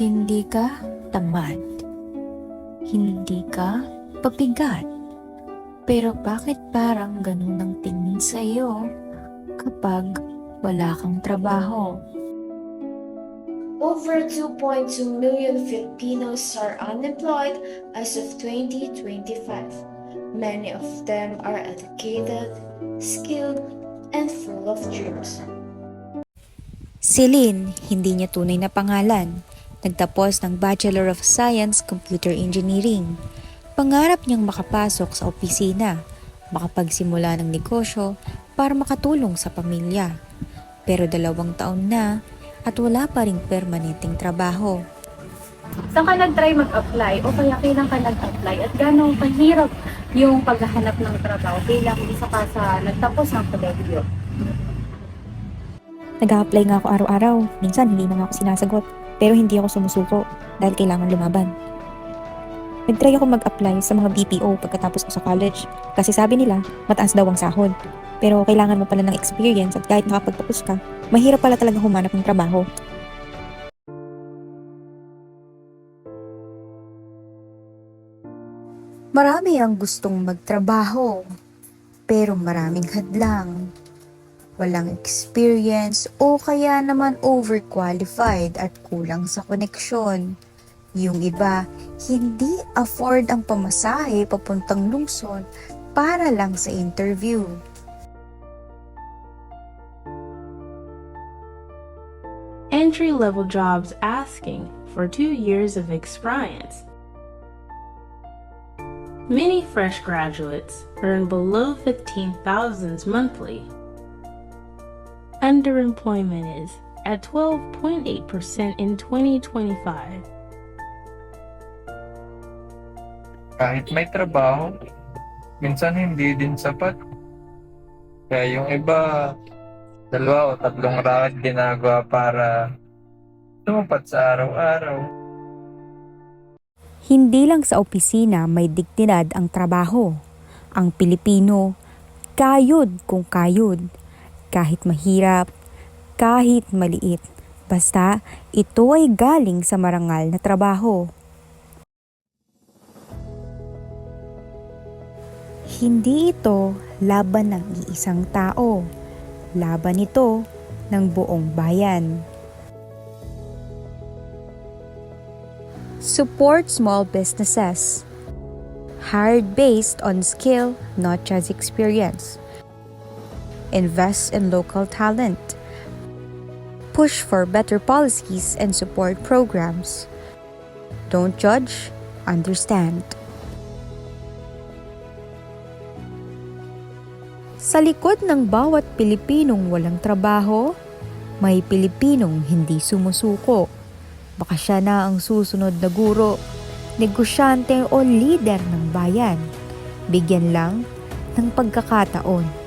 Hindi ka tamad. Hindi ka pabigat. Pero bakit parang ganun ang tingin sa'yo kapag wala kang trabaho? Over 2.2 million Filipinos are unemployed as of 2025. Many of them are educated, skilled, and full of dreams. Si Lynn, hindi niya tunay na pangalan. Nagtapos ng Bachelor of Science Computer Engineering. Pangarap niyang makapasok sa opisina, makapagsimula ng negosyo para makatulong sa pamilya. Pero 2 taon na at wala pa ring permanenteng trabaho. Saan ka nag-try mag-apply o kaya kailan ka nag-apply at gano'ng kahirap yung paghahanap ng trabaho bilang isa ka sa nagtapos ng kolegyo? Nag-a-apply nga ako araw-araw. Minsan hindi na nga ako sinasagot. Pero hindi ako sumusuko dahil kailangan lumaban. Nag-try ako mag-apply sa mga BPO pagkatapos ko sa college. Kasi sabi nila, mataas daw ang sahod. Pero kailangan mo pala ng experience at kahit nakapagtapos ka, mahirap pala talaga humanap ng trabaho. Marami ang gustong magtrabaho, pero maraming hadlang. Walang experience o kaya naman overqualified at kulang sa koneksyon. Yung iba, hindi afford ang pamasahe papuntang lungsod para lang sa interview. Entry-level jobs asking for 2 years of experience. Many fresh graduates earn below 15,000 monthly. Underemployment is at 12.8% in 2025. Kahit may trabaho, minsan hindi din sapat. Kaya yung iba, 2 o 3 racket ginagawa para tumapat sa araw-araw. Hindi lang sa opisina may dignidad ang trabaho. Ang Pilipino, kayod kung kayod. Kahit mahirap, kahit maliit. Basta ito ay galing sa marangal na trabaho. Hindi ito laban ng iisang tao. Laban ito ng buong bayan. Support small businesses. Hired based on skill, not just experience. Invest in local talent. Push for better policies and support programs. Don't judge, understand. Sa likod ng bawat Pilipinong walang trabaho, may Pilipinong hindi sumusuko. Baka siya na ang susunod na guro, negosyante o lider ng bayan. Bigyan lang ng pagkakataon.